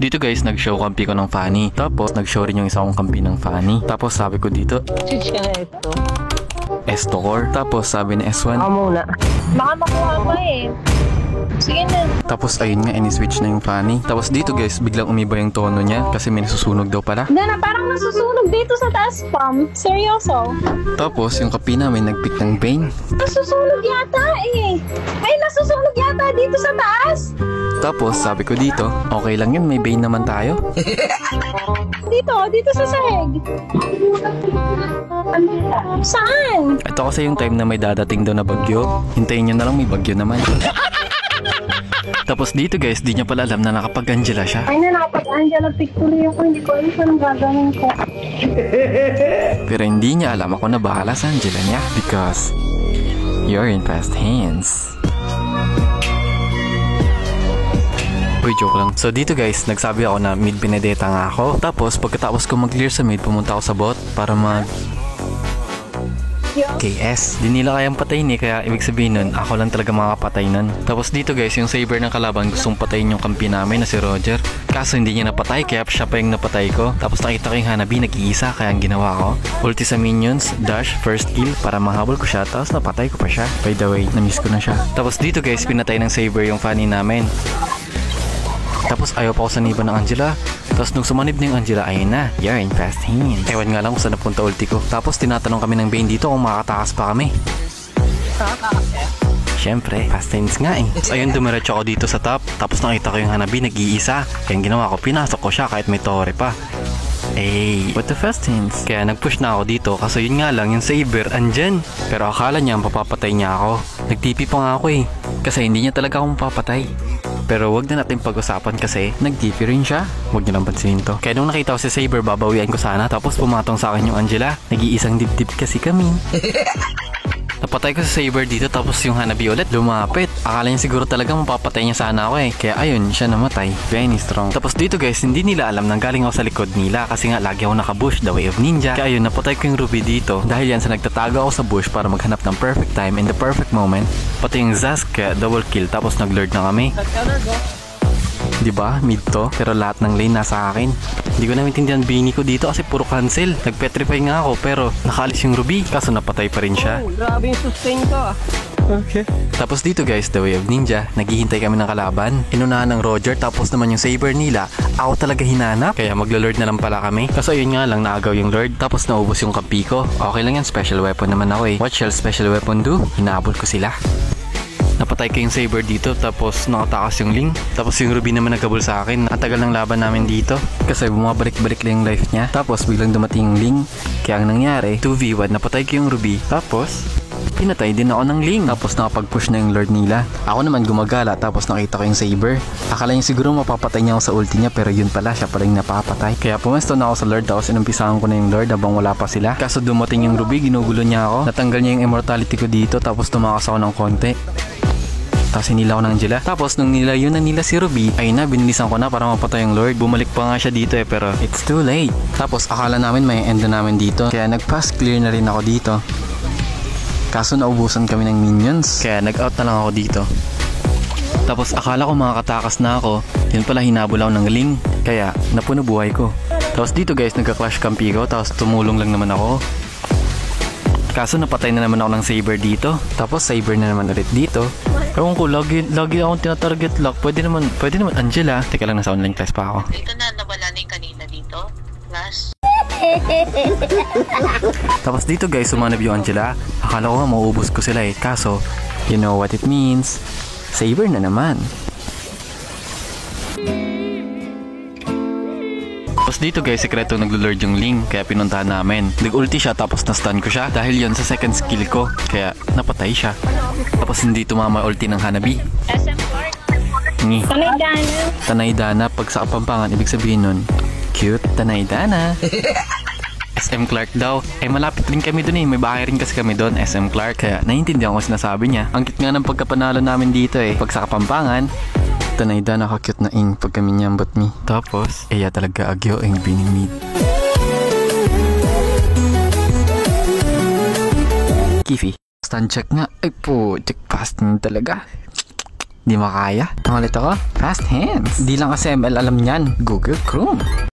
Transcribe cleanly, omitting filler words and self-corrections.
Dito guys, nag-show kampi ko ng Fanny. Tapos nag-show rin yung isa kong kampi ng Fanny. Tapos sabi ko dito, S2 core. Tapos sabi ni S1, ako muna. Baka makuha pa eh. Sige na. tapos ayun nga, ini-switch na yung Fanny. Tapos dito guys, biglang umiba yung tono niya kasi may nasusunog daw pala. Dana, parang nasusunog dito sa taas, Pam. Seryoso. Tapos yung kapi namin nag-pick ng Bane. Nasusunog yata eh. Ay, nasusunog yata dito sa taas. Tapos sabi ko dito, okay lang yun, may Bane naman tayo. Dito sa sahig. Saan? Ito kasi yung time na may dadating daw na bagyo. Hintayin nyo na lang, may bagyo naman. Tapos dito guys, di niya pala alam na nakapag-Angela siya. Ay na, nakapag-Angela picture ako. Hindi ko alam saan ang gagawin ko. Pero hindi niya alam ako na bahala sa Angela niya. Because you're in fast hands. Uy, joke lang. So dito guys, nagsabi ako na mid Benedetta nga ako. Tapos pagkatapos ko mag-clear sa mid, pumunta ako sa bot para mag KS. Di nila kayang patayin eh, kaya ibig sabihin nun, ako lang talaga makapatay nun. Tapos dito guys, yung saber ng kalaban gustong patayin yung kampi namin na si Roger. Kaso hindi niya napatay, kaya siya pa yung napatay ko. Tapos nakita ko yung Hanabi, nag-iisa, kaya ang ginawa ko, ulti sa minions, dash, first kill, para mahabol ko siya, tapos napatay ko pa siya. By the way, na-miss ko na siya. Tapos dito guys, pinatay ng saber yung Fanny namin. Tapos ayaw pa ako sa niba ng Angela. Tapos nung sumanib na yung Angela, ayun na, you're in fast hands. Ewan nga lang kung saan napunta ulti ko. Tapos tinatanong kami ng Bane dito kung makakatakas pa kami. Siyempre, fast hands nga eh. Tapos ayun, dumiretso ako dito sa top. Tapos nakita ko yung Hanabi, nag-iisa. Kaya ang ginawa ko, pinasok ko siya kahit may torre pa. Eh, what the fast hands? Kaya nag-push na ako dito kasi yun nga lang, yung saber andyan. Pero akala niya mapapatay niya ako. Nag-TP pa nga ako eh. Kasi hindi niya talaga ako mapapatay. Pero wag na natin pag-usapan kasi nag-TP rin siya. Huwag niyo lang pansinin to. Kaya nung nakita ko si Saber, babawian ko sana. Tapos pumatong sa akin yung Angela. Nag-iisang dibdib kasi kami. Napatay ko si Saber dito, tapos yung Hanabi ulit lumapit. Akala niya siguro talaga mapapatay niya sana ako eh. Kaya ayun, siya namatay. Very strong. Tapos dito guys, hindi nila alam nang galing ako sa likod nila kasi nga lagi ako nakabush, the way of ninja. Kaya ayun, napatay ko yung Ruby dito. Dahil yan sa nagtatago ako sa bush para maghanap ng perfect time and the perfect moment. Pati yung Zask, kaya double kill, tapos nag-lord na kami. Diba? Mid to. Pero lahat ng lane nasa akin. Hindi ko na maintindihan Bini ko dito kasi puro cancel. Nag-petrify nga ako pero nakaalis yung Ruby. Kaso napatay pa rin siya. Oh, grabe yung sustain ko. Okay. Tapos dito guys, the way of ninja. Naghihintay kami ng kalaban. Inunahan ng Roger, tapos naman yung saber nila. Ako talaga hinanap. Kaya maglo-lord na lang pala kami. Kaso yun nga lang, naagaw yung lord. Tapos naubos yung kampi ko. Okay lang yan, special weapon naman ako eh. What shall special weapon do? Hinabol ko sila. Napatay ko yung saber dito, tapos nakatakas yung Ling. Tapos yung Ruby naman nagkabul sa akin. Natagal ng laban namin dito kasi bumabalik-balik lang yung life niya. Tapos biglang dumating yung Ling. Kaya ang nangyari, 2v1, napatay ko yung Ruby. Tapos pinatay din ako ng Ling. Tapos nakapag-push na yung lord nila. Ako naman gumagala, tapos nakita ko yung saber. Akala niya siguro mapapatay niya ako sa ulti niya, pero yun pala, siya pala yung napapatay. Kaya pumesto na ako sa lord, tapos inumpisahan ko na yung lord habang wala pa sila. Kaso dumating yung Ruby, ginugulo niya ako. Natanggal niya yung immortality ko dito, tapos tumakas ako ng konti. Tapos hinila ko ng Angela. Tapos nung nilayo na nila si Ruby, ayun na, binilisan ko na para mapatay yung lord. Bumalik pa nga siya dito eh, pero it's too late. Tapos akala namin may end na namin dito, kaya nag-pass clear na rin ako dito. Kaso naubusan kami ng minions, kaya nag-out na lang ako dito. Tapos akala ko makakatakas na ako, yun pala hinabol ako ng Ling, kaya napuno buhay ko. Tapos dito guys, nagka-clash kampi ko, tapos tumulong lang naman ako. Kaso napatay na naman ako ng saber dito. Tapos saber na naman ulit dito. Ewan ko, lagi akong tinatarget lock. Pwede naman Angela. Teka lang, nasa online class pa ako. Dito na, nawala na yung kanina dito. Class. Tapos dito guys, sumanab yung Angela. Akala ko nga mauubos ko sila eh. Kaso, you know what it means. Saber na naman. Tapos dito guys, sekreto naglo-lord yung Ling, kaya pinuntahan namin. Nag-ulti siya, tapos na-stun ko siya dahil yon sa second skill ko, kaya napatay siya. Tapos hindi tumama ulti ng Hanabi. SM Clark. Tanay Dana. Tanay Dana, pag sa Kapampangan, ibig sabihin nun, cute Tanay Dana. SM Clark daw. Eh malapit rin kami dun eh, may bahay rin kasi kami dun, SM Clark. Kaya naiintindihan ko sinasabi niya. Ang cute nga ng pagkapanalo namin dito eh. Pag sa Kapampangan, Tanay Dana, ka-cute na ing pag kami niyambot mi. Tapos, eya talaga agyo ang binimid. Kifi. Stand check nga. Ay po, check fast talaga. Di makaya. Ulit ako. Fast hands. Di lang kasi ML alam niyan. Google Chrome.